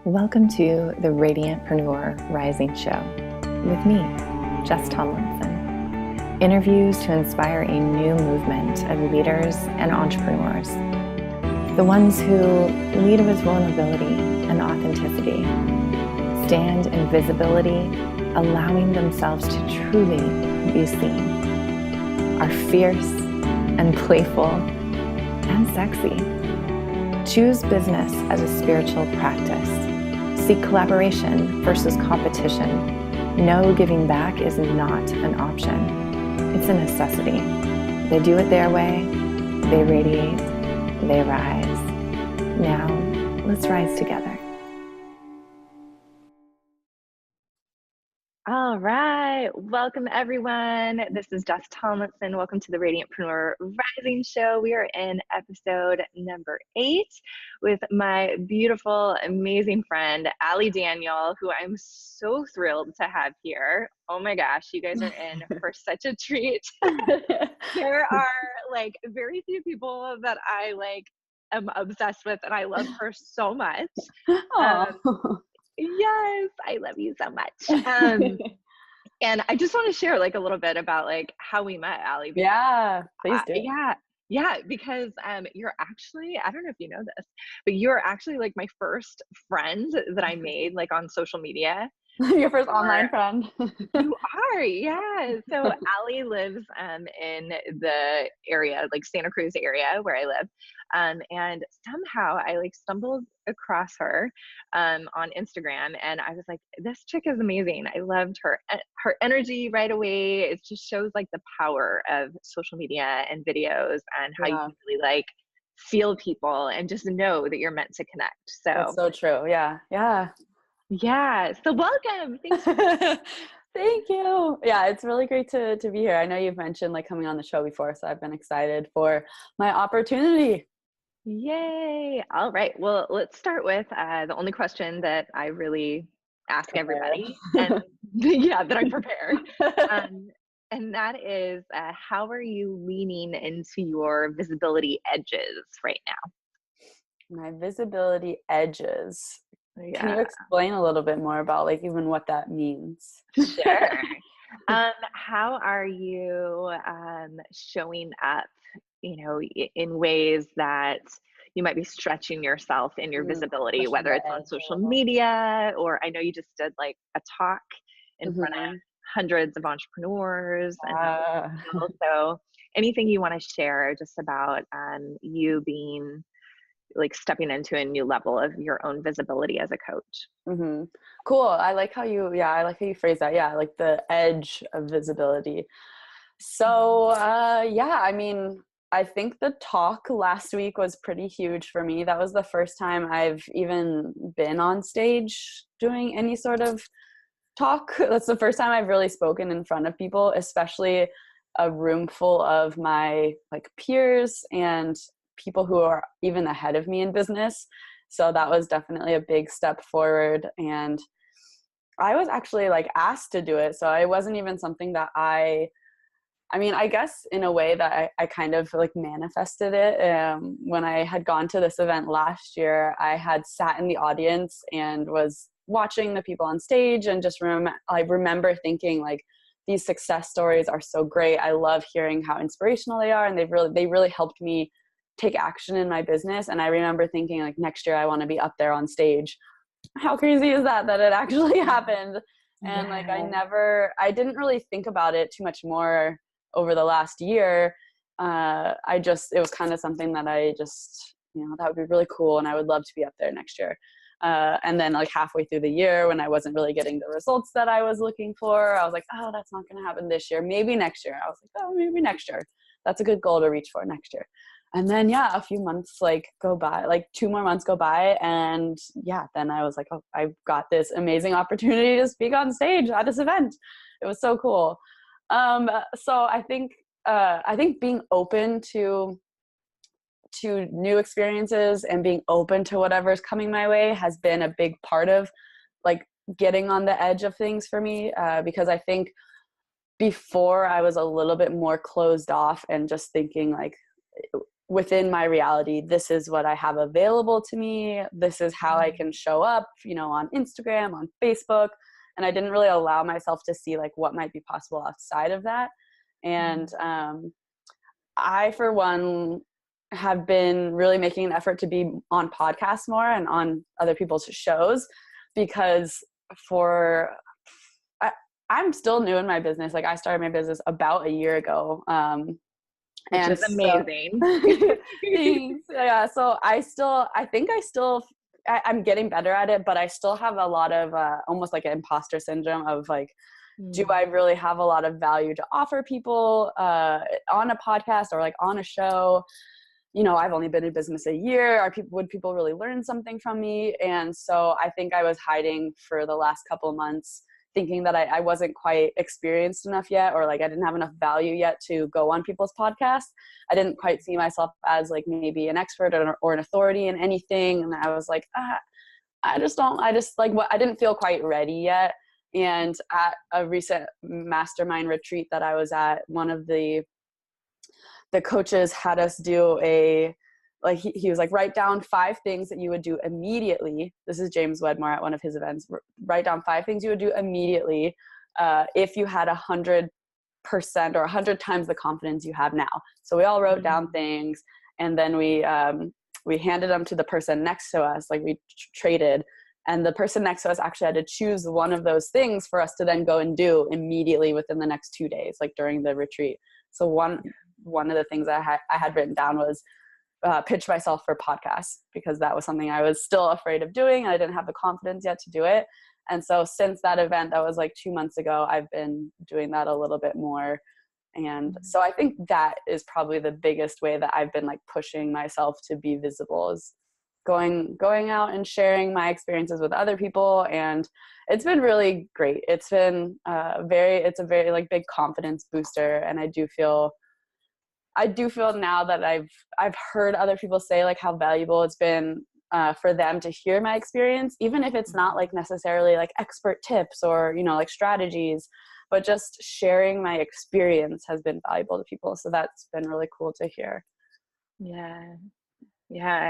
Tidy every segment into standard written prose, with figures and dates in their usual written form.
Welcome to the Radiantpreneur Rising Show with me, Jess Tomlinson. Interviews to inspire a new movement of leaders and entrepreneurs. The ones who lead with vulnerability and authenticity, stand in visibility, allowing themselves to truly be seen, are fierce and playful and sexy. Choose business as a spiritual practice. Seek collaboration versus competition. No, giving back is not an option. It's a necessity. They do it their way. They radiate. They rise. Now, let's rise together. All right. Welcome, everyone. This is Jess Tomlinson. Welcome to the Radiantpreneur Rising Show. We are in episode number 8 with my beautiful, amazing friend, Allie Daniel, who I'm so thrilled to have here. Oh my gosh, you guys are in for such a treat. There are like very few people that I am obsessed with, and I love her so much. Yes, I love you so much. And I just want to share like a little bit about like how we met, Allie. Yeah, please do. Yeah, because you're actually, I don't know if you know this, but you're actually like my first friend that I made like on social media. Your first online friend. You are, yeah. So Allie lives in the area, like Santa Cruz area where I live. And somehow I like stumbled across her on Instagram, and I was like, this chick is amazing. I loved her energy right away. It just shows like the power of social media and videos and how you can really like feel people and just know that you're meant to connect. So that's so true. Yeah. So welcome. Thanks. Thank you. Yeah, it's really great to be here. I know you've mentioned like coming on the show before, so I've been excited for my opportunity. Yay. All right. Well, let's start with the only question that I really ask everybody, and that I'm prepared. And that is, how are you leaning into your visibility edges right now? My visibility edges. Yeah. Can you explain a little bit more about like even what that means? Sure. How are you showing up, in ways that you might be stretching yourself in your visibility, whether it's on social media, or I know you just did like a talk in front of hundreds of entrepreneurs. And so anything you want to share just about you being like stepping into a new level of your own visibility as a coach. Cool. I like how you phrase that. Yeah, like the edge of visibility. So I mean, I think the talk last week was pretty huge for me. That was the first time I've even been on stage doing any sort of talk. That's the first time I've really spoken in front of people, especially a room full of my like peers and people who are even ahead of me in business. So that was definitely a big step forward. And I was actually like asked to do it. So it wasn't even something that I guess in a way that I kind of like manifested it. When I had gone to this event last year, I had sat in the audience and was watching the people on stage and just I remember thinking like, these success stories are so great. I love hearing how inspirational they are. And they really helped me take action in my business. And I remember thinking like, next year I want to be up there on stage. How crazy is that it actually happened? And like, I didn't really think about it too much more over the last year. It was kind of something that I just, that would be really cool. And I would love to be up there next year. And then like halfway through the year when I wasn't really getting the results that I was looking for, I was like, oh, that's not going to happen this year. Maybe next year. I was like, oh, maybe next year. That's a good goal to reach for next year. And then, a few months go by, like 2 more months go by. And then I was like, oh, I've got this amazing opportunity to speak on stage at this event. It was so cool. So I think being open to new experiences and being open to whatever's coming my way has been a big part of like getting on the edge of things for me. Because I think before I was a little bit more closed off and just thinking like within my reality, this is what I have available to me. This is how I can show up, on Instagram, on Facebook. And I didn't really allow myself to see like what might be possible outside of that. And I, for one, have been really making an effort to be on podcasts more and on other people's shows, because I'm still new in my business. Like, I started my business about a year ago. Which is amazing. Thanks. Yeah. So I'm getting better at it, but I still have a lot of almost like an imposter syndrome of like, do I really have a lot of value to offer people on a podcast or like on a show? I've only been in business a year. Would people really learn something from me? And so I think I was hiding for the last couple of months, thinking that I wasn't quite experienced enough yet, or like I didn't have enough value yet to go on people's podcasts. I didn't quite see myself as like maybe an expert or an authority in anything. And I was like, I didn't feel quite ready yet. And at a recent mastermind retreat that I was at, one of the coaches had us do he was like, write down 5 things that you would do immediately. This is James Wedmore at one of his events. Write down 5 things you would do immediately if you had 100% or 100 times the confidence you have now. So we all wrote down things, and then we handed them to the person next to us. Like, we traded, and the person next to us actually had to choose one of those things for us to then go and do immediately within the next 2 days, like during the retreat. So one of the things I had written down was pitch myself for podcasts, because that was something I was still afraid of doing, and I didn't have the confidence yet to do it. And so since that event, that was like 2 months ago, I've been doing that a little bit more. And so I think that is probably the biggest way that I've been like pushing myself to be visible, is going out and sharing my experiences with other people. And it's been really great. It's been it's a very like big confidence booster. And I do feel now that I've heard other people say like how valuable it's been for them to hear my experience, even if it's not like necessarily like expert tips or, like strategies, but just sharing my experience has been valuable to people. So that's been really cool to hear. Yeah,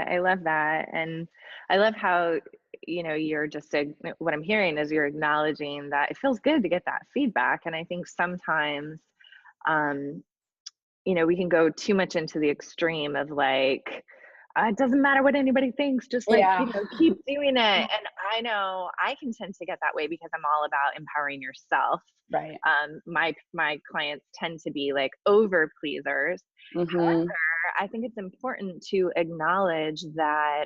I love that. And I love how, you're just what I'm hearing is you're acknowledging that it feels good to get that feedback. And I think sometimes, we can go too much into the extreme of like, it doesn't matter what anybody thinks, just like, keep doing it. And I know I can tend to get that way because I'm all about empowering yourself. Right. My clients tend to be like over pleasers. However, I think it's important to acknowledge that,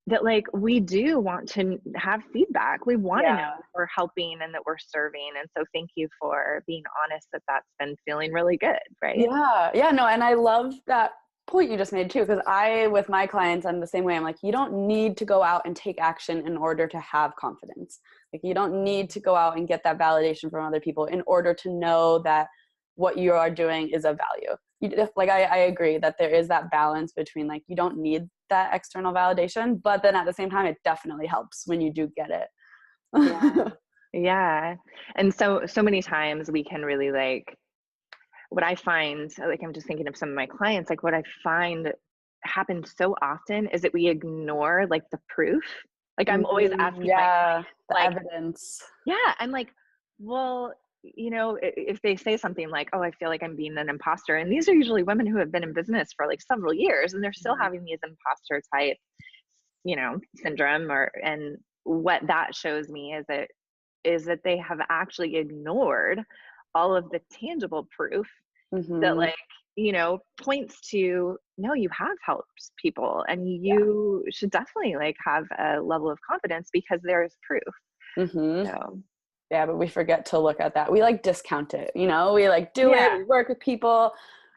that like we do want to have feedback. We want to know that we're helping and that we're serving. And so thank you for being honest that that's been feeling really good. Right. Yeah. No. And I love that point you just made too, because with my clients, I'm the same way. I'm like, you don't need to go out and take action in order to have confidence. Like, you don't need to go out and get that validation from other people in order to know that what you are doing is of value. I agree that there is that balance between like, you don't need that external validation, but then at the same time, it definitely helps when you do get it. Yeah. And so many times we can really like, what I find, like, I'm just thinking of some of my clients, like what I find happens so often is that we ignore like the proof. Like, I'm always asking my clients, the evidence. Yeah. I'm like, well, if they say something like, oh, I feel like I'm being an imposter. And these are usually women who have been in business for like several years and they're still having these imposter type, syndrome and what that shows me is that they have actually ignored all of the tangible proof that like, points to, no, you have helped people and you should definitely like have a level of confidence because there is proof. So. Yeah, but we forget to look at that. We like discount it, we like do it, we work with people.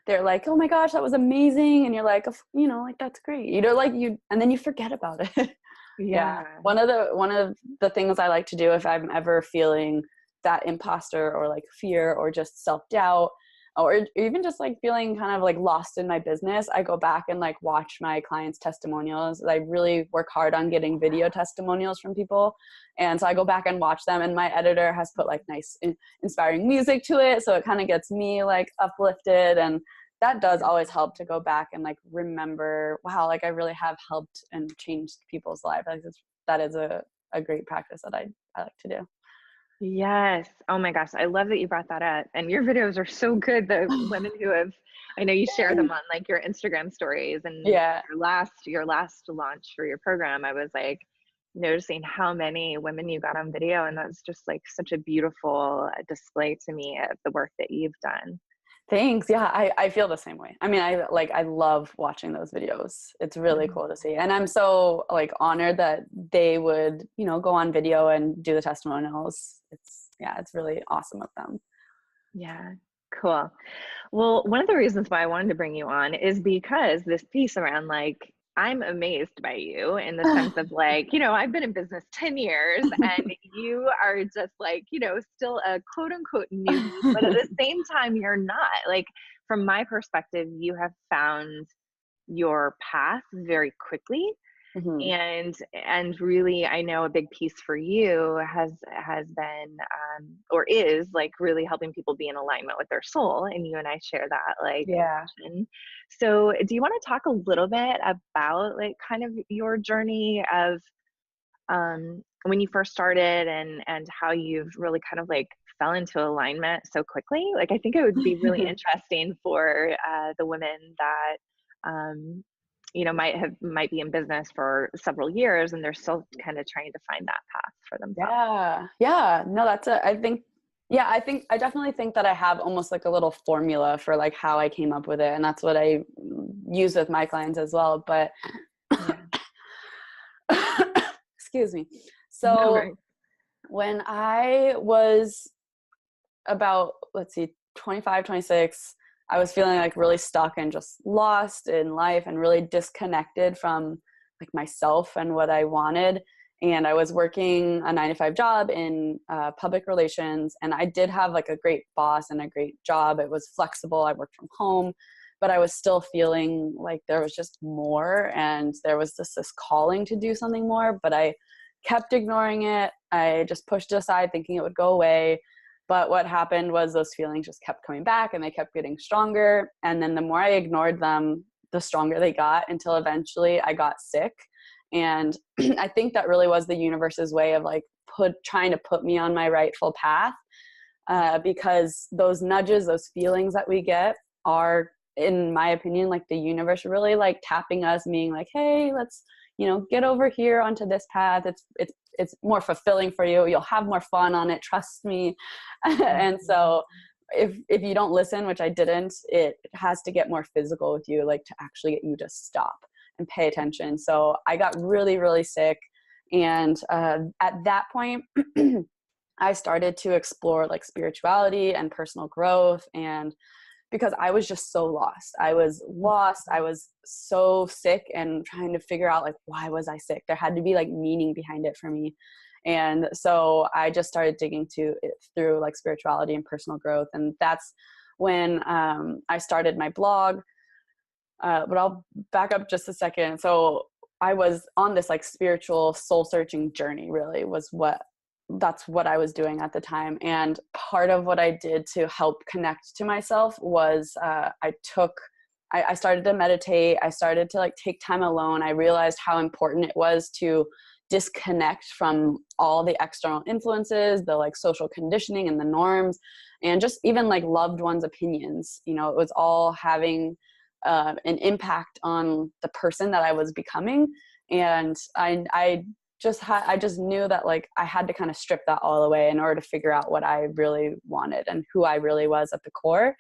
They're like, oh my gosh, that was amazing. And you're like, like, that's great. And then you forget about it. Yeah. One of the things I like to do if I'm ever feeling that imposter or like fear or just self-doubt or even just like feeling kind of like lost in my business, I go back and like watch my clients' testimonials. I really work hard on getting video testimonials from people. And so I go back and watch them, and my editor has put like nice inspiring music to it. So it kind of gets me like uplifted, and that does always help to go back and like remember, wow, like I really have helped and changed people's lives. Like that is a great practice that I like to do. Yes. Oh my gosh. I love that you brought that up. And your videos are so good. The women who have, I know you share them on like your Instagram stories, and Yeah. your last launch for your program, I was like noticing how many women you got on video. And that's just like such a beautiful display to me of the work that you've done. Thanks. Yeah, I feel the same way. I mean, I love watching those videos. It's really cool to see. And I'm so like honored that they would, you know, go on video and do the testimonials. It's really awesome of them. Yeah, cool. Well, one of the reasons why I wanted to bring you on is because this piece around like, I'm amazed by you in the sense of like, you know, I've been in business 10 years and you are just like, you know, still a quote unquote newbie, but at the same time, you're not. Like, from my perspective, you have found your path very quickly. And really, I know a big piece for you has been or is like really helping people be in alignment with their soul, and you and I share that like passion. So do you want to talk a little bit about like kind of your journey of when you first started and how you've really kind of like fell into alignment so quickly? Like, I think it would be really interesting for the women that you know, might be in business for several years and they're still kind of trying to find that path for themselves. Yeah. No, I definitely think that I have almost like a little formula for like how I came up with it. And that's what I use with my clients as well. But excuse me. So when I was about, 25, 26, I was feeling like really stuck and just lost in life and really disconnected from like myself and what I wanted. And I was working a 9-to-5 job in public relations, and I did have like a great boss and a great job. It was flexible. I worked from home, but I was still feeling like there was just more, and there was this calling to do something more, but I kept ignoring it. I just pushed it aside thinking it would go away. But what happened was those feelings just kept coming back and they kept getting stronger. And then the more I ignored them, the stronger they got, until eventually I got sick. And I think that really was the universe's way of like trying to put me on my rightful path, because those nudges, those feelings that we get are, in my opinion, like the universe really like tapping us, being like, hey, let's, you know, get over here onto this path. It's more fulfilling for you. You'll have more fun on it. Trust me. And so if you don't listen, which I didn't, it has to get more physical with you, like to actually get you to stop and pay attention. So I got really, really sick. And at that point, I started to explore like spirituality and personal growth, and because I was just so lost. I was lost. I was so sick and trying to figure out like, why was I sick? There had to be like meaning behind it for me. And so I just started digging through like spirituality and personal growth. And that's when I started my blog. But I'll back up just a second. So I was on this like spiritual soul searching journey, really that's what I was doing at the time. And part of what I did to help connect to myself was I started to meditate. I started to like take time alone. I realized how important it was to disconnect from all the external influences, the like social conditioning and the norms, and just even like loved ones' opinions. You know, it was all having an impact on the person that I was becoming. And I just knew that like I had to kind of strip that all away in order to figure out what I really wanted and who I really was at the core.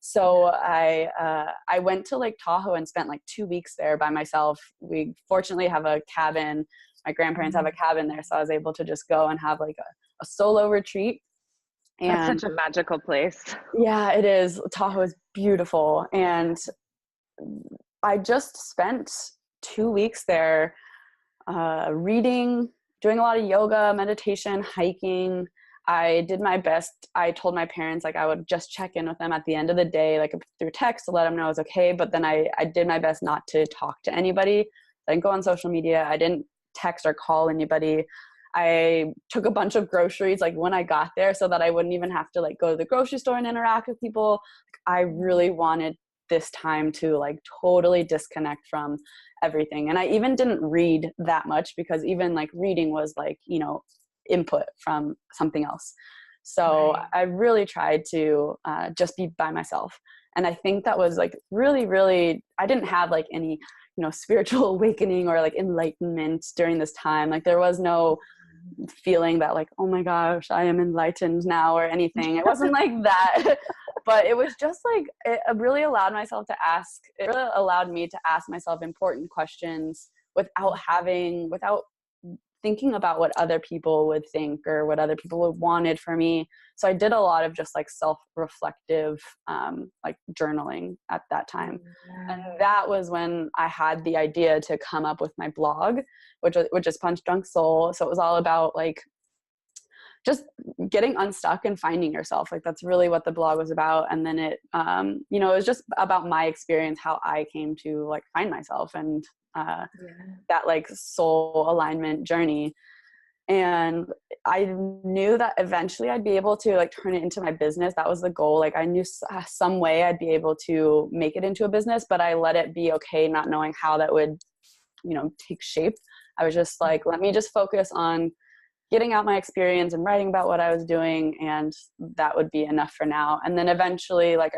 So I went to Lake Tahoe and spent like 2 weeks there by myself. We fortunately have a cabin. My grandparents have a cabin there. So I was able to just go and have like a solo retreat. And that's such a magical place. Yeah, it is. Tahoe is beautiful. And I just spent 2 weeks there reading, doing a lot of yoga, meditation, hiking. I did my best. I told my parents like I would just check in with them at the end of the day, like through text, to let them know I was okay. But then I did my best not to talk to anybody. I didn't go on social media. I didn't text or call anybody. I took a bunch of groceries like when I got there so that I wouldn't even have to like go to the grocery store and interact with people. I really wanted this time to like totally disconnect from everything. And I even didn't read that much, because even like reading was like, you know, input from something else. So I really tried to just be by myself. And I think that was like really, really, I didn't have like any, you know, spiritual awakening or like enlightenment during this time. Like there was no feeling that like, oh my gosh, I am enlightened now or anything. It wasn't like that. But it was just like, it really allowed me to ask myself important questions without thinking about what other people would think or what other people would wanted for me. So I did a lot of just like self-reflective, like journaling at that time. And that was when I had the idea to come up with my blog, which is Punch Drunk Soul. So it was all about like just getting unstuck and finding yourself. Like that's really what the blog was about. And then it, you know, it was just about my experience, how I came to like find myself and that like soul alignment journey. And I knew that eventually I'd be able to like turn it into my business. That was the goal. Like I knew some way I'd be able to make it into a business, but I let it be okay, not knowing how that would, you know, take shape. I was just like, let me just focus on getting out my experience and writing about what I was doing, and that would be enough for now. And then eventually, like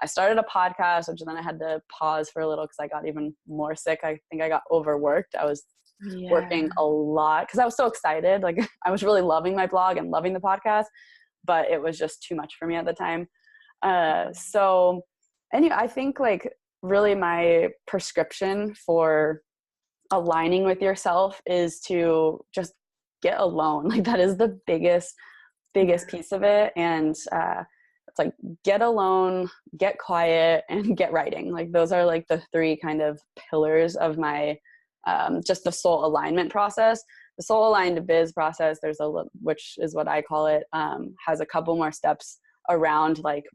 I started a podcast, which then I had to pause for a little because I got even more sick. I think I got overworked. I was working a lot because I was so excited. Like I was really loving my blog and loving the podcast, but it was just too much for me at the time. So anyway, I think like really my prescription for aligning with yourself is to just get alone. Like that is the biggest piece of it. And it's like get alone, get quiet, and get writing. Like those are like the three kind of pillars of my just the soul alignment process. The soul aligned biz process, which is what I call it, has a couple more steps around like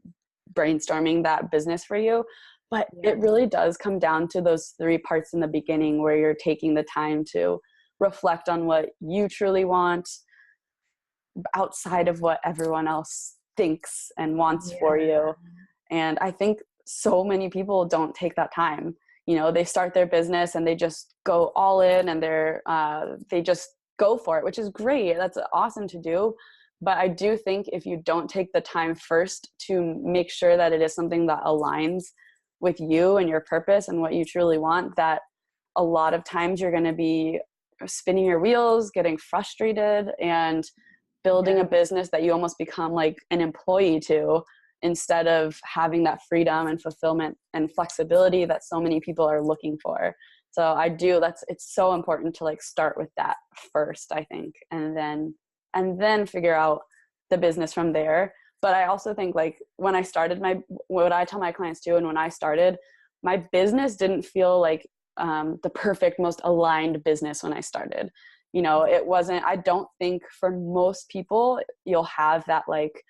brainstorming that business for you. But it really does come down to those three parts in the beginning where you're taking the time to reflect on what you truly want outside of what everyone else thinks and wants for you. And I think so many people don't take that time. You know, they start their business and they just go all in and they just go for it, which is great. That's awesome to do. But I do think if you don't take the time first to make sure that it is something that aligns with you and your purpose and what you truly want, that a lot of times you're going to be spinning your wheels, getting frustrated, and building a business that you almost become like an employee to, instead of having that freedom and fulfillment and flexibility that so many people are looking for. So it's so important to like start with that first, I think, and then figure out the business from there. But I also think like when I started what I tell my clients too, and when I started, my business didn't feel like the perfect, most aligned business when I started. You know, it wasn't, I don't think for most people, you'll have that like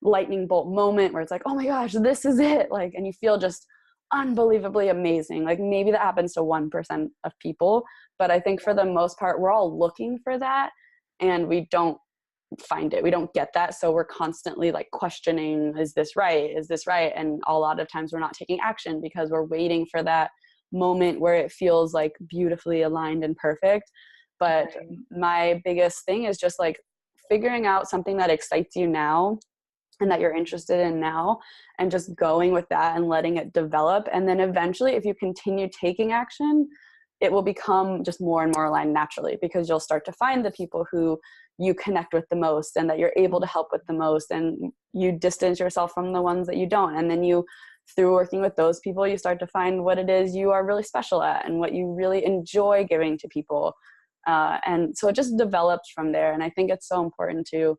lightning bolt moment where it's like, oh my gosh, this is it. Like, and you feel just unbelievably amazing. Like maybe that happens to 1% of people, but I think for the most part, we're all looking for that and we don't find it. We don't get that. So we're constantly like questioning, is this right? Is this right? And a lot of times we're not taking action because we're waiting for that moment where it feels like beautifully aligned and perfect. But my biggest thing is just like figuring out something that excites you now and that you're interested in now, and just going with that and letting it develop. And then eventually, if you continue taking action, it will become just more and more aligned naturally, because you'll start to find the people who you connect with the most and that you're able to help with the most, and you distance yourself from the ones that you don't. And then through working with those people, you start to find what it is you are really special at and what you really enjoy giving to people. And so it just develops from there. And I think it's so important to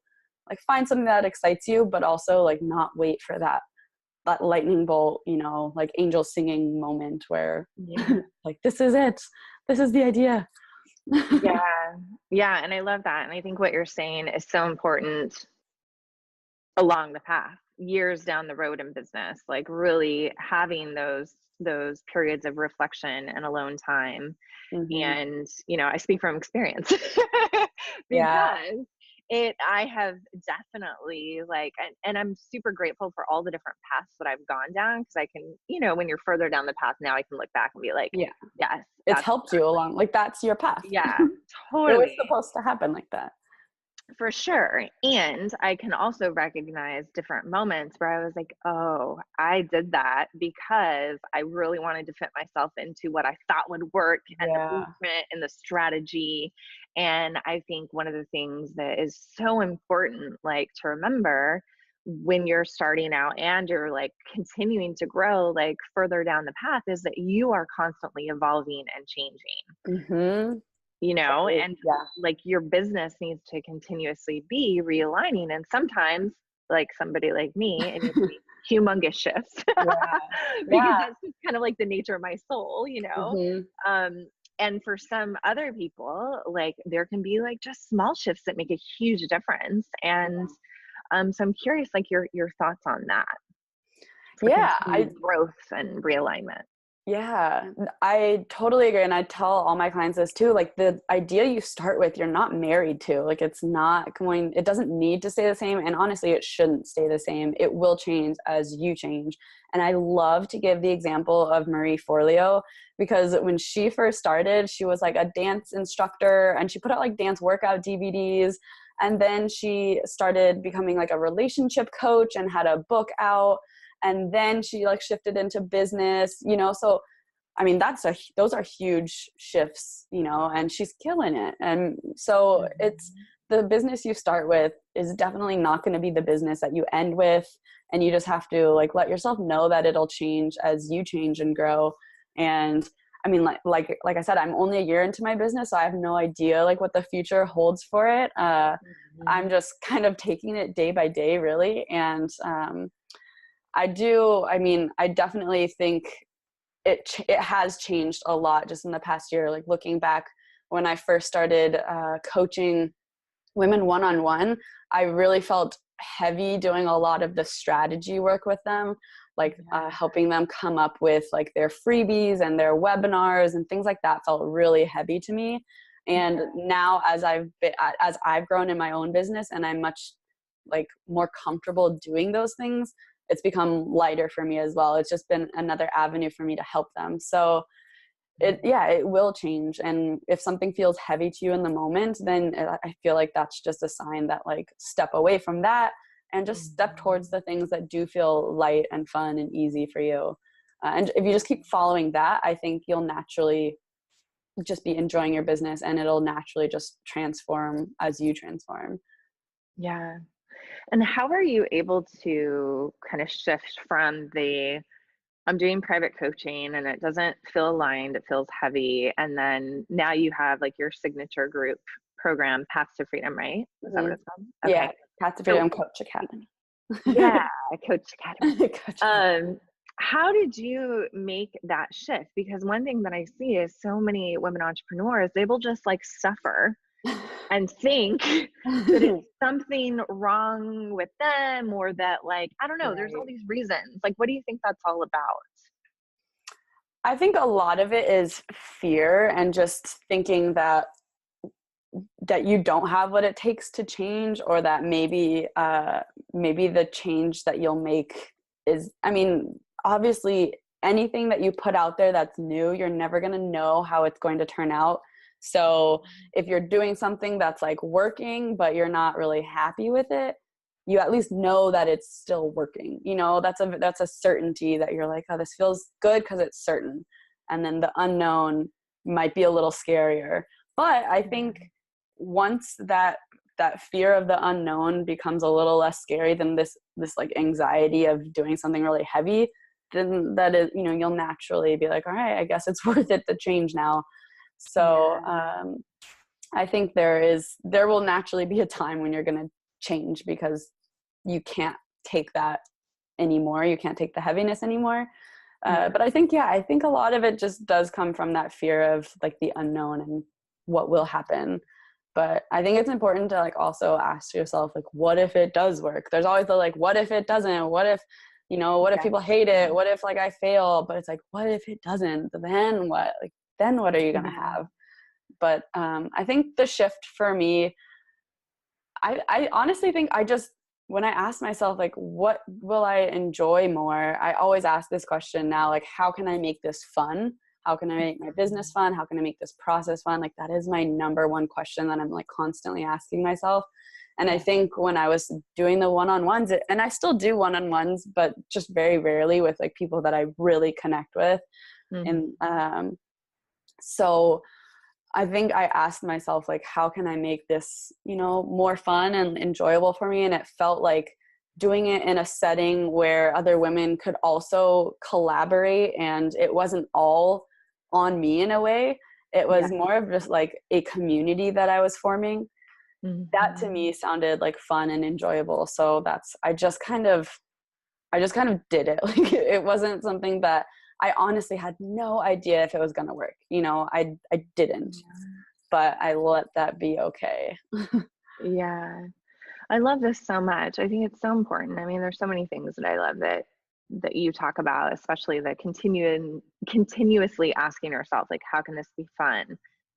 like find something that excites you, but also like not wait for that lightning bolt, you know, like angel singing moment where like, this is it. This is the idea. Yeah. And I love that. And I think what you're saying is so important along the path, years down the road in business, like really having those periods of reflection and alone time. And, you know, I speak from experience because I have definitely like, and I'm super grateful for all the different paths that I've gone down, because I can, when you're further down the path now, I can look back and be like, Yeah. yes, It's helped you along. Like, that's your path. yeah, It was totally. supposed to happen like that. For sure. And I can also recognize different moments where I was like, oh, I did that because I really wanted to fit myself into what I thought would work, and the blueprint and the strategy. And I think one of the things that is so important, like, to remember when you're starting out and you're like continuing to grow, like further down the path, is that you are constantly evolving and changing. Mm-hmm. And like your business needs to continuously be realigning. And sometimes, like somebody like me, it needs to be humongous shifts because that's just kind of like the nature of my soul, Mm-hmm. And for some other people, like there can be like just small shifts that make a huge difference. And so I'm curious, like your thoughts on that. Growth and realignment. Yeah, I totally agree. And I tell all my clients this too, like the idea you start with, you're not married to, like, it doesn't need to stay the same. And honestly, it shouldn't stay the same. It will change as you change. And I love to give the example of Marie Forleo, because when she first started, she was like a dance instructor and she put out like dance workout DVDs. And then she started becoming like a relationship coach and had a book out. And then she like shifted into business, so I mean, those are huge shifts, and she's killing it. And so it's the business you start with is definitely not going to be the business that you end with. And you just have to like let yourself know that it'll change as you change and grow. And I mean, like I said, I'm only a year into my business, so I have no idea like what the future holds for it. I'm just kind of taking it day by day, really. And I definitely think it has changed a lot just in the past year. Like looking back when I first started coaching women one-on-one, I really felt heavy doing a lot of the strategy work with them, like helping them come up with like their freebies and their webinars and things like that felt really heavy to me. And now as I've grown in my own business and I'm much like more comfortable doing those things, it's become lighter for me as well. It's just been another avenue for me to help them. So it will change. And if something feels heavy to you in the moment, then I feel like that's just a sign that like step away from that and just step towards the things that do feel light and fun and easy for you. And if you just keep following that, I think you'll naturally just be enjoying your business and it'll naturally just transform as you transform. Yeah. And how are you able to kind of shift from I'm doing private coaching and it doesn't feel aligned, it feels heavy. And then now you have like your signature group program, Paths to Freedom, right? Is that what it's called? Okay. Yeah, Paths to Freedom Coach Academy. Yeah, Coach Academy. How did you make that shift? Because one thing that I see is so many women entrepreneurs, they will just like suffer and think that it's something wrong with them, or that like, I don't know, there's all these reasons. Like, what do you think that's all about? I think a lot of it is fear and just thinking that you don't have what it takes to change, or that maybe the change that you'll make is, I mean, obviously anything that you put out there that's new, you're never going to know how it's going to turn out. So if you're doing something that's like working, but you're not really happy with it, you at least know that it's still working. That's a certainty that you're like, oh, this feels good because it's certain. And then the unknown might be a little scarier. But I think once that fear of the unknown becomes a little less scary than this like anxiety of doing something really heavy, then that is, you'll naturally be like, all right, I guess it's worth it to change now. So I think there will naturally be a time when you're going to change because you can't take that anymore. You can't take the heaviness anymore. But I think a lot of it just does come from that fear of like the unknown and what will happen. But I think it's important to like also ask yourself, like, what if it does work? There's always the like, what if it doesn't? What if, what if people hate it? What if like I fail? But it's like, what if it doesn't? Then what? Like, then what are you going to have? But I think the shift for me, I honestly think when I ask myself, like, what will I enjoy more? I always ask this question now, like, how can I make this fun? How can I make my business fun? How can I make this process fun? Like, that is my number one question that I'm like constantly asking myself. And I think when I was doing the one-on-ones, and I still do one-on-ones, but just very rarely with like people that I really connect with. Mm-hmm. And so I think I asked myself, like, how can I make this, more fun and enjoyable for me? And it felt like doing it in a setting where other women could also collaborate, and it wasn't all on me in a way. It was more of just like a community that I was forming. Mm-hmm. That to me sounded like fun and enjoyable. So I just kind of did it. Like, it wasn't something that I honestly had no idea if it was going to work. I didn't, but I let that be okay. Yeah. I love this so much. I think it's so important. I mean, there's so many things that I love that you talk about, especially the continuously asking yourself, like, how can this be fun?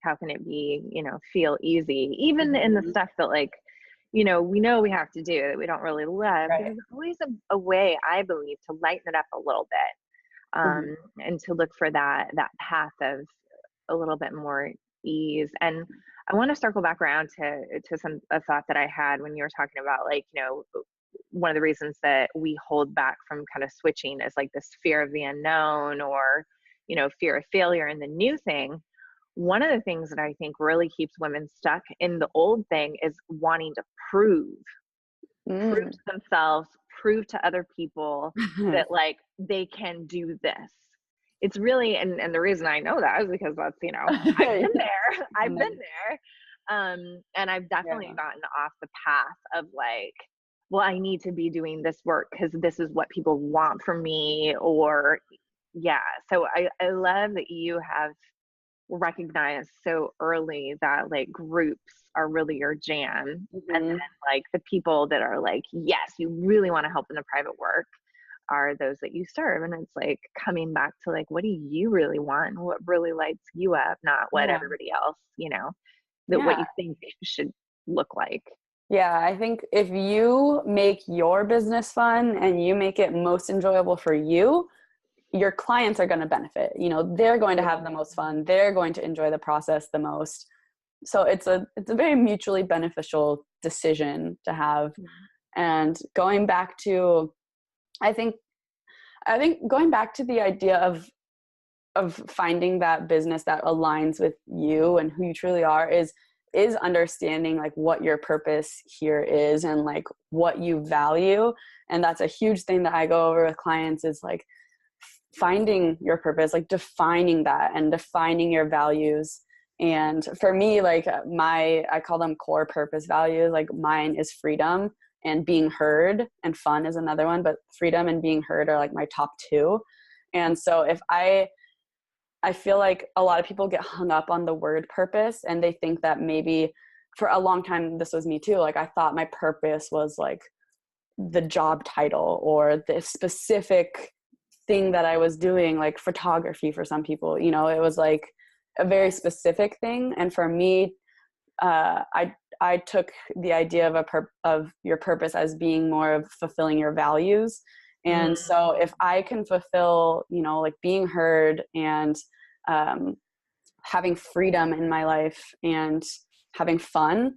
How can it be, feel easy? Even in the stuff that, like, we know we have to do that we don't really love. Right. There's always a way, I believe, to lighten it up a little bit, and to look for that path of a little bit more ease. And I want to circle back around to a thought that I had when you were talking about, like, one of the reasons that we hold back from kind of switching is like this fear of the unknown, or, fear of failure in the new thing. One of the things that I think really keeps women stuck in the old thing is wanting to prove to themselves, prove to other people that, like, they can do this. It's really, and the reason I know that is because that's, I've been there. I've been there. And I've definitely gotten off the path of like, well, I need to be doing this work because this is what people want from me, or so I love that you have recognized so early that, like, groups are really your jam. And then, like, the people that are like, yes, you really want to help in the private work are those that you serve. And it's like coming back to, like, what do you really want? What really lights you up, not what everybody else, what you think should look like. Yeah, I think if you make your business fun and you make it most enjoyable for you, your clients are going to benefit. They're going to have the most fun. They're going to enjoy the process the most. So it's a very mutually beneficial decision to have. And going back to, I think going back to the idea of finding that business that aligns with you and who you truly are is understanding, like, what your purpose here is and, like, what you value. And that's a huge thing that I go over with clients, is like finding your purpose, like defining that and defining your values. And for me, like, I call them core purpose values. Like, mine is freedom and being heard, and fun is another one, but freedom and being heard are like my top two. And so if I feel like a lot of people get hung up on the word purpose, and they think that maybe, for a long time, this was me too, like, I thought my purpose was like the job title or the specific thing that I was doing, like photography for some people. It was like a very specific thing. And for me, I took the idea of your purpose as being more of fulfilling your values. And so if I can fulfill, like being heard and having freedom in my life and having fun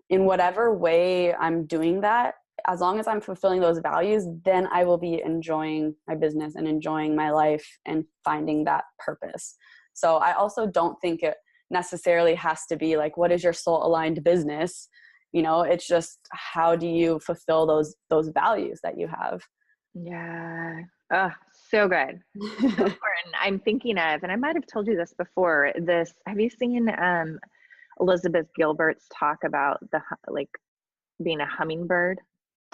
in whatever way I'm doing that, as long as I'm fulfilling those values, then I will be enjoying my business and enjoying my life and finding that purpose. So I also don't think it necessarily has to be like, what is your soul aligned business? It's just, how do you fulfill those values that you have? Yeah. Oh, so good. So important. I'm thinking of, and I might have told you this before, have you seen Elizabeth Gilbert's talk about like being a hummingbird?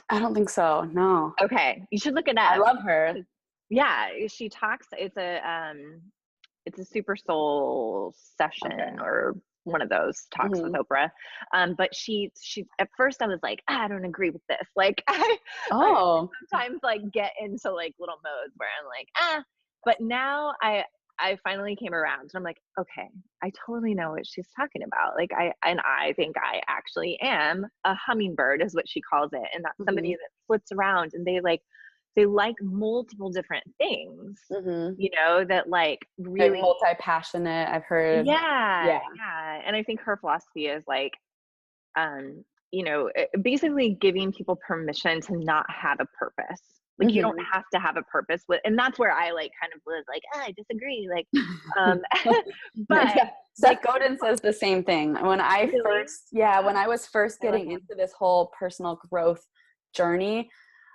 I don't think so. No. Okay. You should look it up. I love her. Yeah. She talks, it's a Super Soul session or one of those talks with Oprah. But she at first I was like, I don't agree with this. Like I sometimes like get into like little modes where I'm like, but now I finally came around and I'm like, okay, I totally know what she's talking about. Like I think I actually am a hummingbird is what she calls it. And that's somebody that flits around and they like multiple different things, you know, that like really multi-passionate, I've heard. Yeah. And I think her philosophy is like, you know, basically giving people permission to not have a purpose. Like you don't have to have a purpose and that's where I like kind of was like, I disagree. Like, but Seth Godin says the same thing. When I when I was first getting into this whole personal growth journey,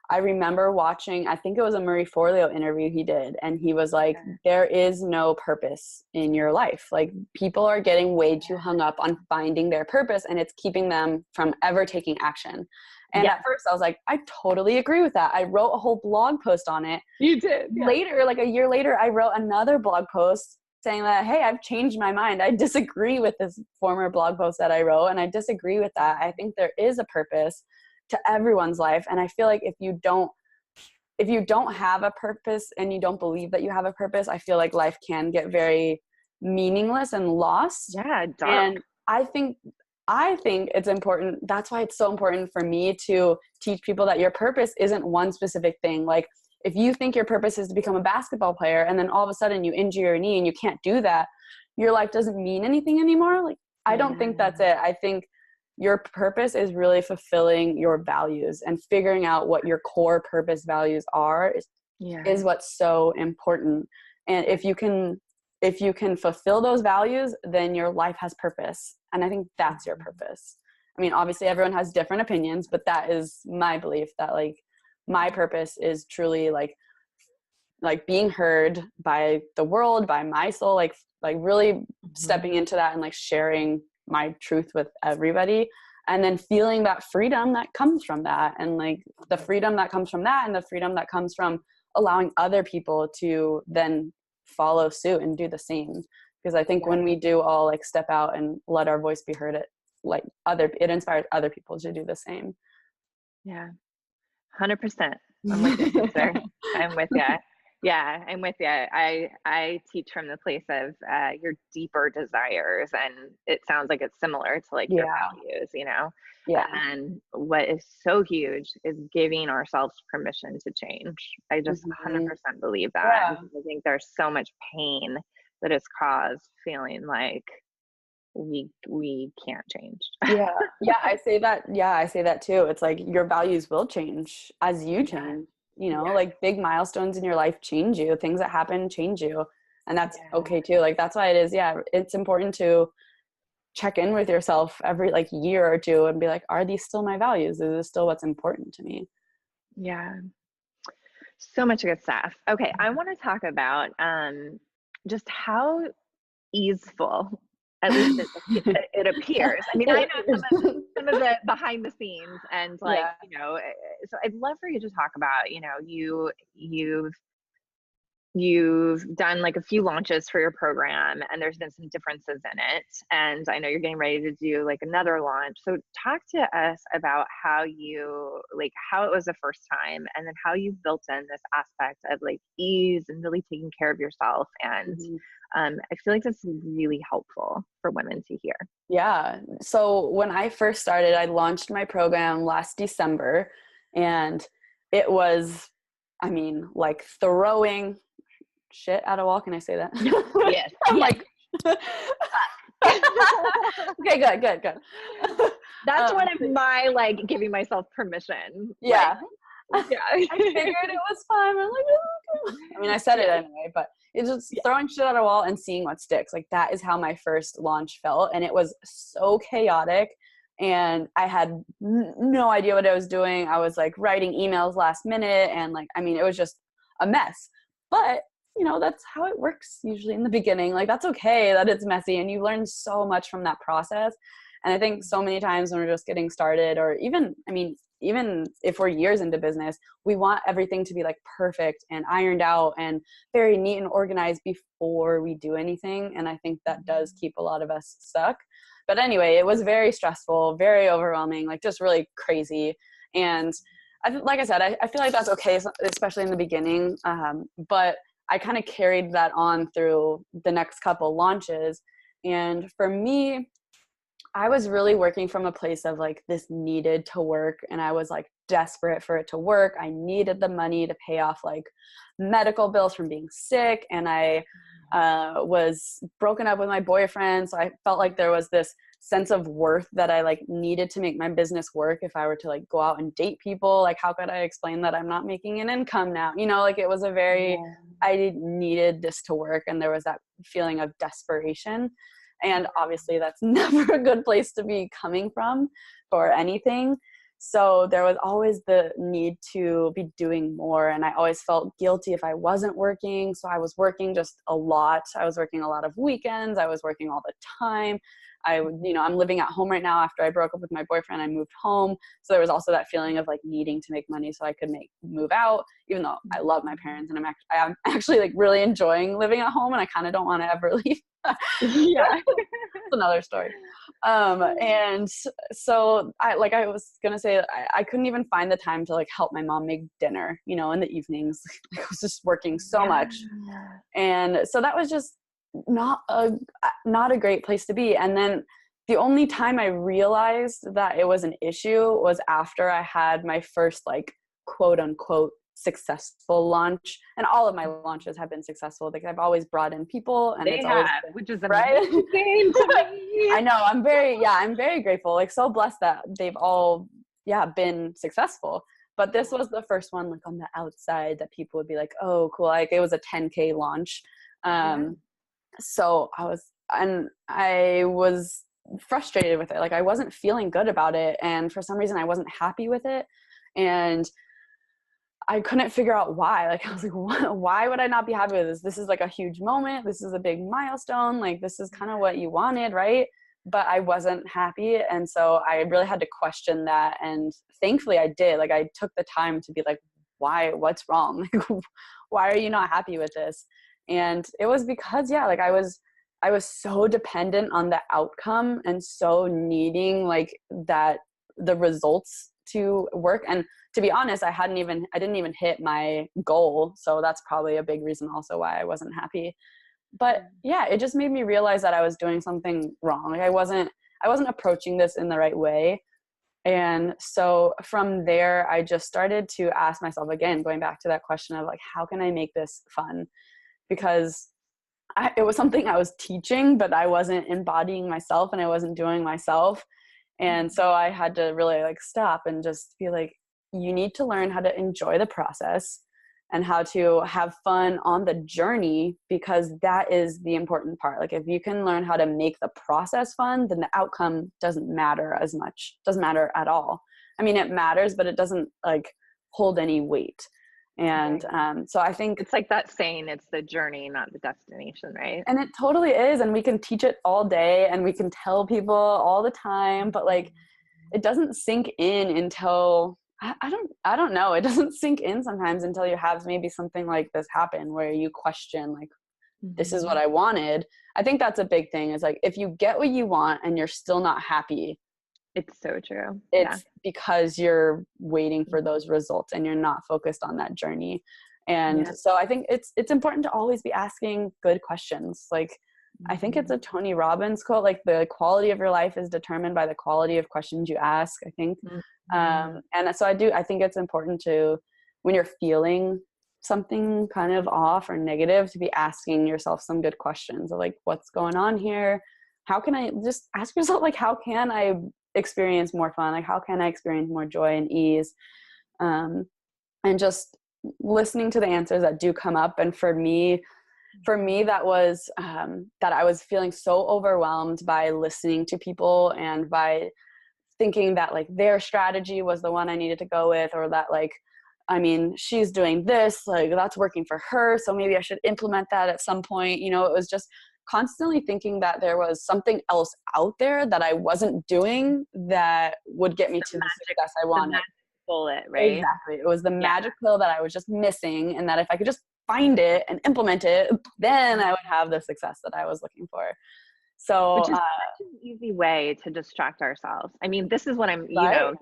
I remember watching, I think it was a Marie Forleo interview he did. And he was like, there is no purpose in your life. Like people are getting way too hung up on finding their purpose and it's keeping them from ever taking action. And at first I was like, I totally agree with that. I wrote a whole blog post on it. You did. Yeah. Later, like a year later, I wrote another blog post saying that, hey, I've changed my mind. I disagree with this former blog post that I wrote. And I disagree with that. I think there is a purpose to everyone's life. And I feel like if you don't have a purpose and you don't believe that you have a purpose, I feel like life can get very meaningless and lost. Yeah, dark. And I think it's important. That's why it's so important for me to teach people that your purpose isn't one specific thing. Like if you think your purpose is to become a basketball player and then all of a sudden you injure your knee and you can't do that, your life doesn't mean anything anymore. Like I don't think that's it. I think your purpose is really fulfilling your values and figuring out what your core purpose values are is what's so important. And if you can fulfill those values, then your life has purpose. And I think that's your purpose. I mean, obviously everyone has different opinions, but that is my belief that like my purpose is truly like being heard by the world, by my soul, like really stepping into that and like sharing my truth with everybody. And then feeling that freedom that comes from that. And like the freedom that comes from that and the freedom that comes from allowing other people to then follow suit and do the same. Because I think when we do all like step out and let our voice be heard, it inspires other people to do the same. Yeah. 100%. I'm with you, sister. I'm with you. Yeah, I'm with you. I teach from the place of your deeper desires, and it sounds like it's similar to like your values, you know? Yeah. And what is so huge is giving ourselves permission to change. I just 100% believe that. Yeah. I think there's so much pain that is caused feeling like we can't change. I say that too. It's like your values will change as you change. You know, like big milestones in your life change you. Things that happen change you. And that's okay too. Like that's why it is. Yeah. It's important to check in with yourself every like year or two and be like, are these still my values? Is this still what's important to me? Yeah. So much good stuff. Okay. I want to talk about just how easeful, at least it appears. I mean, I know some of the behind the scenes and like, you know, so I'd love for you to talk about, you know, you've done like a few launches for your program and there's been some differences in it. And I know you're getting ready to do like another launch. So talk to us about how it was the first time and then how you built in this aspect of like ease and really taking care of yourself. And I feel like that's really helpful for women to hear. Yeah. So when I first started, I launched my program last December and it was, I mean, like throwing shit at a wall. Can I say that? Yes. I'm like, okay, good. That's one of my like giving myself permission. Yeah. I figured it was fun. I'm like, oh, okay. I mean, I said it anyway, but it's just throwing shit at a wall and seeing what sticks. Like that is how my first launch felt. And it was so chaotic. And I had no idea what I was doing. I was like writing emails last minute. And like, I mean, it was just a mess. But, you know, that's how it works usually in the beginning. Like, that's okay that it's messy. And you learn so much from that process. And I think so many times when we're just getting started or even if we're years into business, we want everything to be like perfect and ironed out and very neat and organized before we do anything. And I think that does keep a lot of us stuck. But anyway, it was very stressful, very overwhelming, like just really crazy. And like I said, I feel like that's okay, especially in the beginning. But I kind of carried that on through the next couple launches. And for me, I was really working from a place of like, this needed to work. And I was like desperate for it to work. I needed the money to pay off like medical bills from being sick. And I was broken up with my boyfriend. So I felt like there was this sense of worth that I like needed to make my business work. If I were to like go out and date people, like how could I explain that I'm not making an income now? You know, like it was a very, I needed this to work. And there was that feeling of desperation. And obviously that's never a good place to be coming from for anything. So there was always the need to be doing more. And I always felt guilty if I wasn't working. So I was working just a lot. I was working a lot of weekends. I was working all the time. I'm living at home right now after I broke up with my boyfriend. I moved home. So there was also that feeling of like needing to make money so I could move out, even though I love my parents and I'm actually like really enjoying living at home and I kind of don't want to ever leave. Yeah. That's another story. And so I was going to say, I couldn't even find the time to like help my mom make dinner, in the evenings. I was just working so much. And so that was just not a great place to be. And then the only time I realized that it was an issue was after I had my first like quote unquote successful launch. And all of my launches have been successful because I've always brought in people and always been, which is right? amazing to me. I know. I'm very grateful. Like so blessed that they've all been successful. But this was the first one like on the outside that people would be like, oh, cool. Like it was a 10K launch. So I was frustrated with it. Like I wasn't feeling good about it. And for some reason I wasn't happy with it. And I couldn't figure out why. Like I was like, why would I not be happy with this? This is like a huge moment. This is a big milestone. Like this is kind of what you wanted, right? But I wasn't happy. And so I really had to question that. And thankfully I did. Like I took the time to be like, what's wrong? Like, why are you not happy with this? And it was because, like I was so dependent on the outcome and so needing like the results to work. And to be honest, I didn't even hit my goal. So that's probably a big reason also why I wasn't happy. But it just made me realize that I was doing something wrong. Like I wasn't approaching this in the right way. And so from there, I just started to ask myself again, going back to that question of like, how can I make this fun? Because it was something I was teaching, but I wasn't embodying myself and I wasn't doing myself. And so I had to really like stop and just be like, you need to learn how to enjoy the process and how to have fun on the journey, because that is the important part. Like if you can learn how to make the process fun, then the outcome doesn't matter as much, doesn't matter at all. I mean, it matters, but it doesn't like hold any weight. And so I think it's like that saying, it's the journey, not the destination, right? And it totally is. And we can teach it all day and we can tell people all the time, but like it doesn't sink in until I don't know. It doesn't sink in sometimes until you have maybe something like this happen where you question like, this is what I wanted. I think that's a big thing is like, if you get what you want and you're still not happy, it's so true. It's because you're waiting for those results and you're not focused on that journey. And so I think it's important to always be asking good questions. Like, I think it's a Tony Robbins quote, like the quality of your life is determined by the quality of questions you ask, I think. And so I think it's important to, when you're feeling something kind of off or negative, to be asking yourself some good questions of like, what's going on here? How can I just ask yourself, like, how can I experience more fun? Like, how can I experience more joy and ease? And just listening to the answers that do come up. And for me, that was that I was feeling so overwhelmed by listening to people and by thinking that like their strategy was the one I needed to go with, or that like, I mean, she's doing this, like that's working for her, so maybe I should implement that at some point. You know, it was just constantly thinking that there was something else out there that I wasn't doing that would get me to the success I wanted. The magic bullet, right? Exactly. It was the magic pill that I was just missing, and that if I could just find it and implement it, then I would have the success that I was looking for. So, which is such an easy way to distract ourselves. I mean, this is what I'm, I'm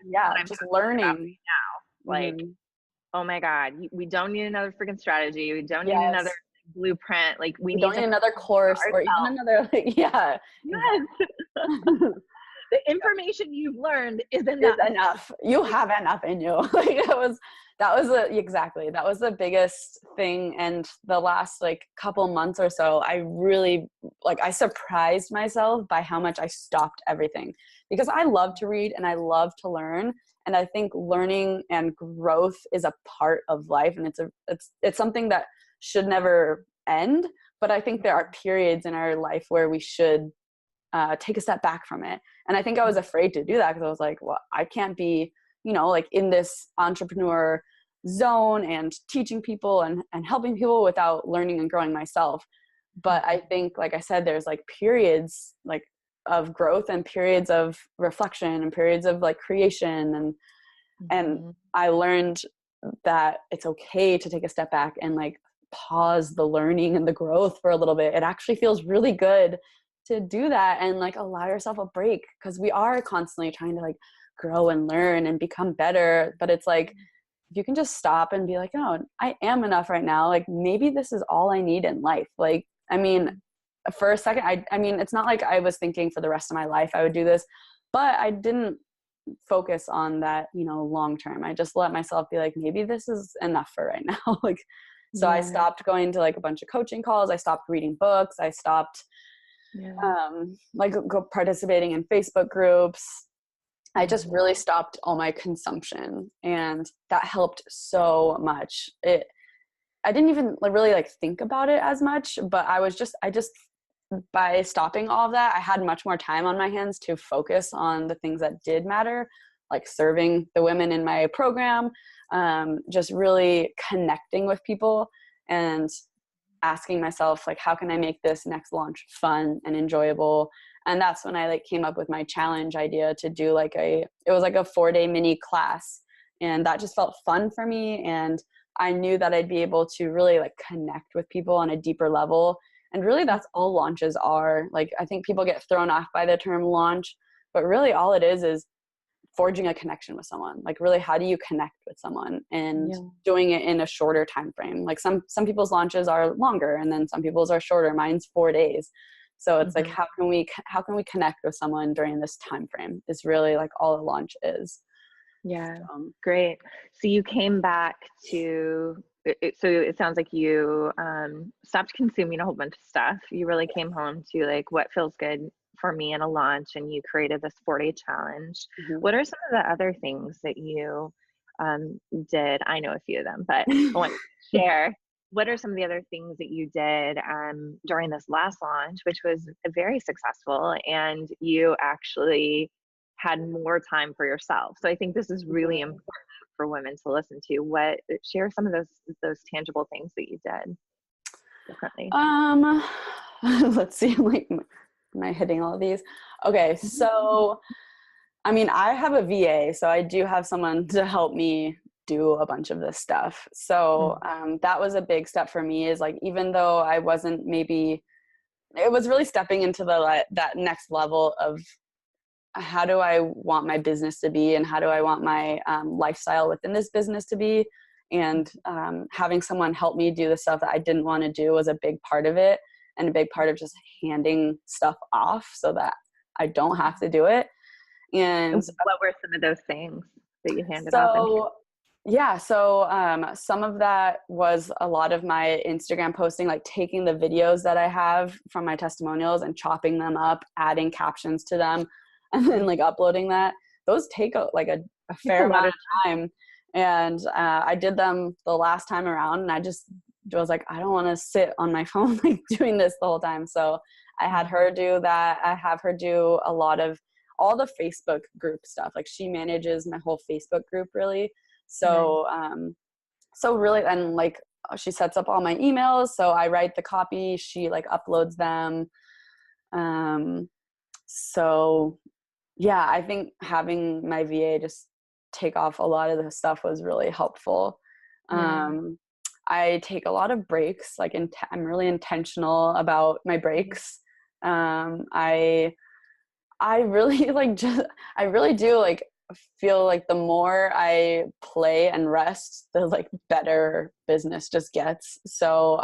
just learning now. Like, oh my God, we don't need another freaking strategy. We don't need another blueprint. Like we don't need another course or even another, like, yeah. Yes. The information you've learned is enough. You have enough in you. Like exactly. That was the biggest thing. And the last like couple months or so, I really I surprised myself by how much I stopped everything, because I love to read and I love to learn. And I think learning and growth is a part of life, and it's something that should never end. But I think there are periods in our life where we should take a step back from it. And I think I was afraid to do that, because I was like, well, I can't be, like in this entrepreneur zone and teaching people and helping people without learning and growing myself. But I think, like I said, there's like periods like of growth and periods of reflection and periods of like creation. And I learned that it's okay to take a step back and like pause the learning and the growth for a little bit. It actually feels really good to do that and like allow yourself a break, because we are constantly trying to like grow and learn and become better. But it's like, if you can just stop and be like, oh, I am enough right now. Like maybe this is all I need in life. Like, I mean, for a second, I mean, it's not like I was thinking for the rest of my life I would do this, but I didn't focus on that, long term. I just let myself be like, maybe this is enough for right now. Like, so I stopped going to like a bunch of coaching calls. I stopped reading books. I stopped participating in Facebook groups. I just really stopped all my consumption, and that helped so much. I didn't even really like think about it as much, but I just by stopping all of that, I had much more time on my hands to focus on the things that did matter, like serving the women in my program, just really connecting with people and asking myself, like, how can I make this next launch fun and enjoyable? And that's when I came up with my challenge idea to do it was like a 4-day mini class. And that just felt fun for me. And I knew that I'd be able to really connect with people on a deeper level. And really that's all launches are. I think people get thrown off by the term launch, but really all it is forging a connection with someone. Really, how do you connect with someone, and doing it in a shorter time frame? Some people's launches are longer, and then some people's are shorter. Mine's 4 days. So it's how can we connect with someone during this time frame is really all a launch is. Yeah. Great. So you came back to so it sounds like you stopped consuming a whole bunch of stuff. You really came home to what feels good for me in a launch, and you created this 4-day challenge. What are some of the other things that you did? I know a few of them, but I want to share. What are some of the other things that you did during this last launch, which was very successful, and you actually had more time for yourself? So I think this is really important for women to listen to. Share some of those tangible things that you did differently. Let's see, am I hitting all of these? Okay, so I mean, I have a VA, so I do have someone to help me do a bunch of this stuff. So that was a big step for me, is even though I wasn't it was really stepping into that next level of how do I want my business to be, and how do I want my lifestyle within this business to be. And having someone help me do the stuff that I didn't want to do was a big part of it, and a big part of just handing stuff off so that I don't have to do it. And what were some of those things that you handed off? So some of that was a lot of my Instagram posting, taking the videos that I have from my testimonials and chopping them up, adding captions to them, and then uploading that. Those take a fair amount of time. And I did them the last time around, and I just was I don't want to sit on my phone doing this the whole time. So I had her do that. I have her do a lot of all the Facebook group stuff. She manages my whole Facebook group, really. So so really, and she sets up all my emails, so I write the copy, she uploads them. So yeah, I think having my VA just take off a lot of the stuff was really helpful. I take a lot of breaks. I'm really intentional about my breaks. I really I really do feel the more I play and rest, the better business just gets. So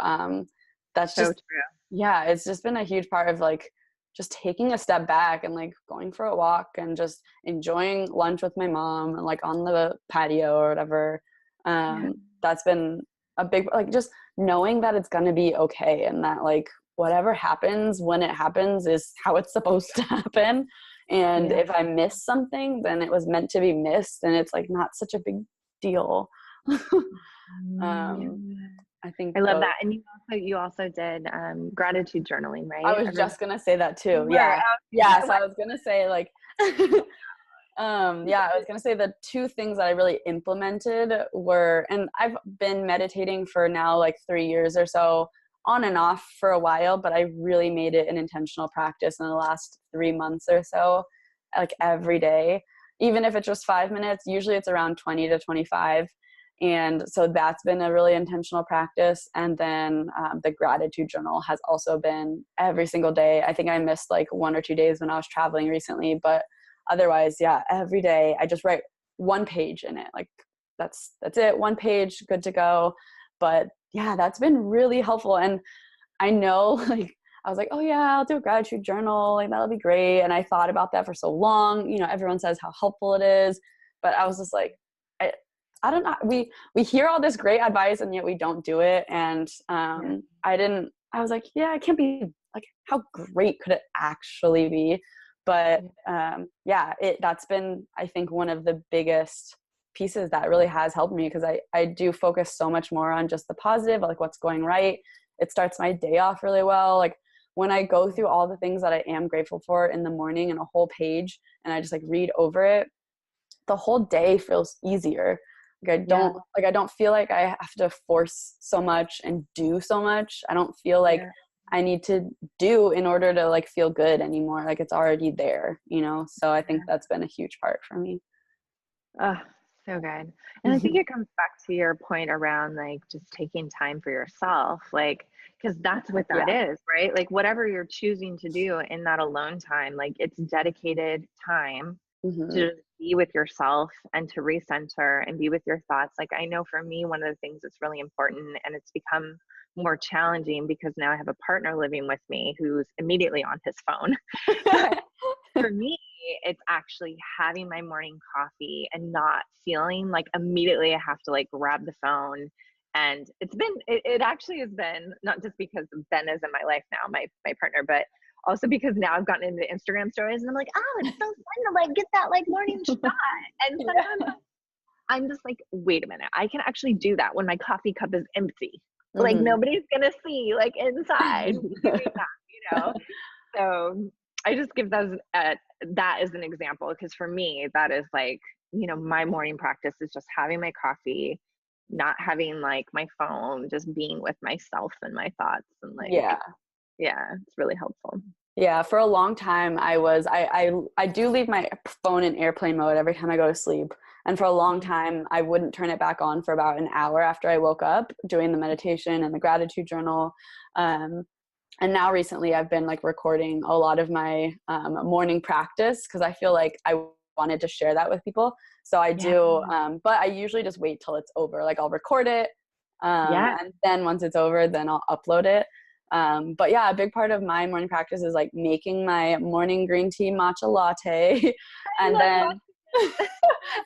that's So just, true. yeah, it's just been a huge part of like just taking a step back and like going for a walk and just enjoying lunch with my mom and like on the patio or whatever. That's been a big, like just knowing that it's going to be okay and that like whatever happens when it happens is how it's supposed to happen. And if I miss something, then it was meant to be missed, and it's like not such a big deal. I think I love that. And you also did gratitude journaling, right? I was just gonna say that too. Yeah. Yeah. So I was gonna say like I was gonna say the two things that I really implemented were, and I've been meditating for now like 3 years or so, on and off for a while, but I really made it an intentional practice in the last 3 months or so, like every day, even if it's just 5 minutes. Usually it's around 20 to 25. And so that's been a really intentional practice. And then the gratitude journal has also been every single day. I think I missed like 1 or 2 days when I was traveling recently, but otherwise, yeah, every day I just write 1 page in it. Like that's it, 1 page, good to go. But yeah, that's been really helpful. And I know like I was like, oh yeah, I'll do a gratitude journal, like that'll be great. And I thought about that for so long. You know, everyone says how helpful it is, but I was just like, I don't know. We hear all this great advice and yet we don't do it. And I was like, yeah, it can't be like, how great could it actually be? But that's been, I think, one of the biggest pieces that really has helped me, because I do focus so much more on just the positive, like what's going right. It starts my day off really well. Like when I go through all the things that I am grateful for in the morning in a whole page, and I just like read over it, the whole day feels easier. Like I don't feel like I have to force so much and do so much. I don't feel like I need to do in order to like feel good anymore. Like it's already there, you know? So I think that's been a huge part for me. Oh, so good. And I think it comes back to your point around like just taking time for yourself, like, because that's what that is, right? Like whatever you're choosing to do in that alone time, like it's dedicated time to just be with yourself and to recenter and be with your thoughts. Like I know for me, one of the things that's really important, and it's become more challenging because now I have a partner living with me who's immediately on his phone. For me, it's actually having my morning coffee and not feeling like immediately I have to like grab the phone. And it actually has been, not just because Ben is in my life now, my partner, but also because now I've gotten into Instagram stories and I'm like, oh, it's so fun to like get that like morning shot. And sometimes I'm just like, wait a minute, I can actually do that when my coffee cup is empty. Like nobody's gonna see like inside doing that, you know? So I just give that as an example, because for me, that is like, you know, my morning practice is just having my coffee, not having like my phone, just being with myself and my thoughts, and like, it's really helpful. Yeah, for a long time I do leave my phone in airplane mode every time I go to sleep. And for a long time I wouldn't turn it back on for about an hour after I woke up doing the meditation and the gratitude journal. And now recently I've been like recording a lot of my morning practice, because I feel like I wanted to share that with people. So I do, but I usually just wait till it's over. Like I'll record it. And then once it's over, then I'll upload it. But yeah, a big part of my morning practice is like making my morning green tea matcha latte and then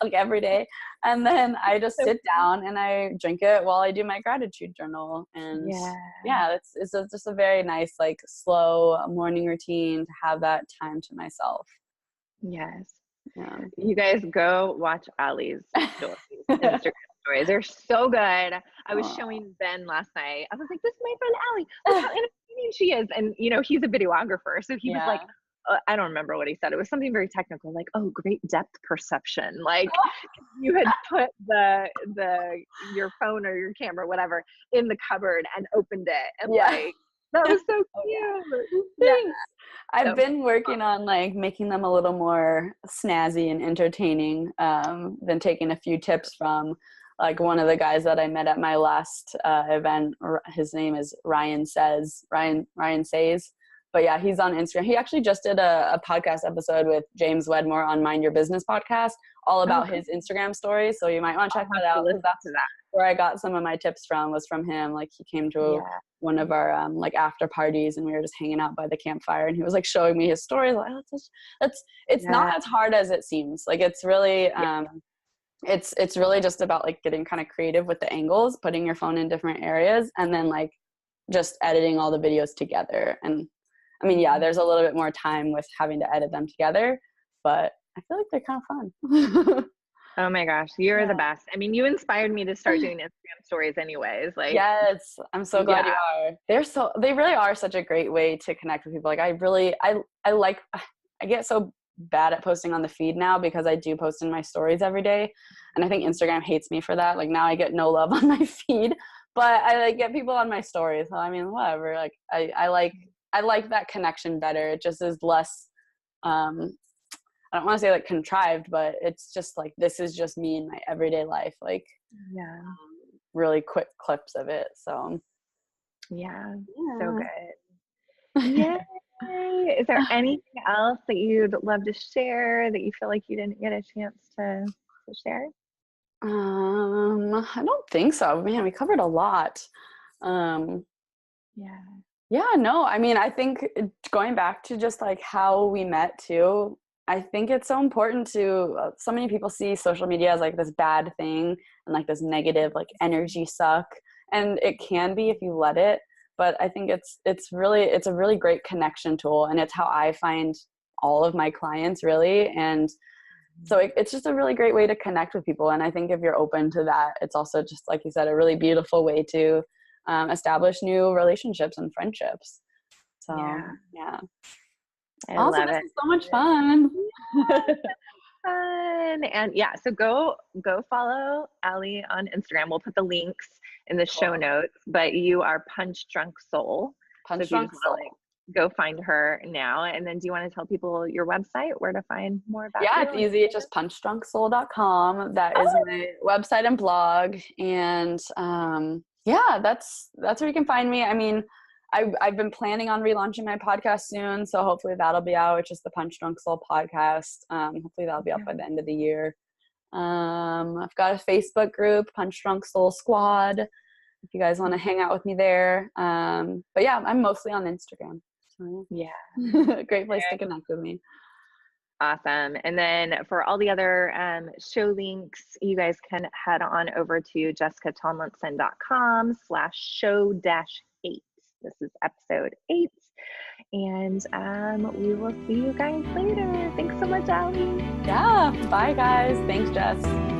like every day. And then I just sit down and I drink it while I do my gratitude journal. And it's just a very nice, like slow morning routine to have that time to myself. Yes. Yeah. You guys go watch Allie's stories, Instagram stories. They're so good. I was showing Ben last night. I was like, this is my friend Allie. Look how entertaining she is. And, you know, he's a videographer. So he was like, I don't remember what he said. It was something very technical, like, oh, great depth perception. Like you had put your phone or your camera, whatever, in the cupboard and opened it. And like, that was so cute. Thanks. I've been working on like making them a little more snazzy and entertaining, than taking a few tips from like one of the guys that I met at my last event. His name is Ryan Says. But yeah, he's on Instagram. He actually just did a podcast episode with James Wedmore on Mind Your Business podcast, all about his Instagram stories. So you might want to check that out. where I got some of my tips from was from him. Like he came to one of our like after parties, and we were just hanging out by the campfire, and he was like showing me his stories. Like, it's not as hard as it seems. Like it's really it's really just about like getting kind of creative with the angles, putting your phone in different areas, and then like just editing all the videos together. And I mean, yeah, there's a little bit more time with having to edit them together, but I feel like they're kind of fun. Oh my gosh, you're the best. I mean, you inspired me to start doing Instagram stories anyways. Like, yes, I'm so glad you are. They really are such a great way to connect with people. Like I get so bad at posting on the feed now because I do post in my stories every day. And I think Instagram hates me for that. Like now I get no love on my feed, but I like get people on my stories. So I mean, whatever, like I like that connection better. It just is less, I don't want to say like contrived, but it's just like, this is just me in my everyday life. Like, really quick clips of it. So so good. Yay. Is there anything else that you'd love to share that you feel like you didn't get a chance to share? I don't think so. Man, we covered a lot. No, I mean, I think going back to just like how we met too, I think it's so important to, so many people see social media as like this bad thing and like this negative, like energy suck. And it can be if you let it, but I think it's a really great connection tool. And it's how I find all of my clients really. And so it's just a really great way to connect with people. And I think if you're open to that, it's also just, like you said, a really beautiful way to establish new relationships and friendships. So, I also, love this it. is so much fun. Fun. And so go follow Allie on Instagram. We'll put the links in the show notes, but you are Punch Drunk Soul. Punch Drunk Soul. Go find her now. And then do you want to tell people your website, where to find more about you? It's easy. It's just punchdrunksoul.com. That is my website and blog. And that's where you can find me. I mean, I've been planning on relaunching my podcast soon, so hopefully that'll be out. It's just the Punch Drunk Soul podcast. Hopefully that'll be out by the end of the year. I've got a Facebook group, Punch Drunk Soul Squad, if you guys want to hang out with me there. But yeah, I'm mostly on Instagram. So, great place to connect with me. Awesome. And then for all the other show links, you guys can head on over to jessicatomlinson.com/show-8. This is episode 8. And we will see you guys later. Thanks so much, Allie. Yeah. Bye, guys. Thanks, Jess.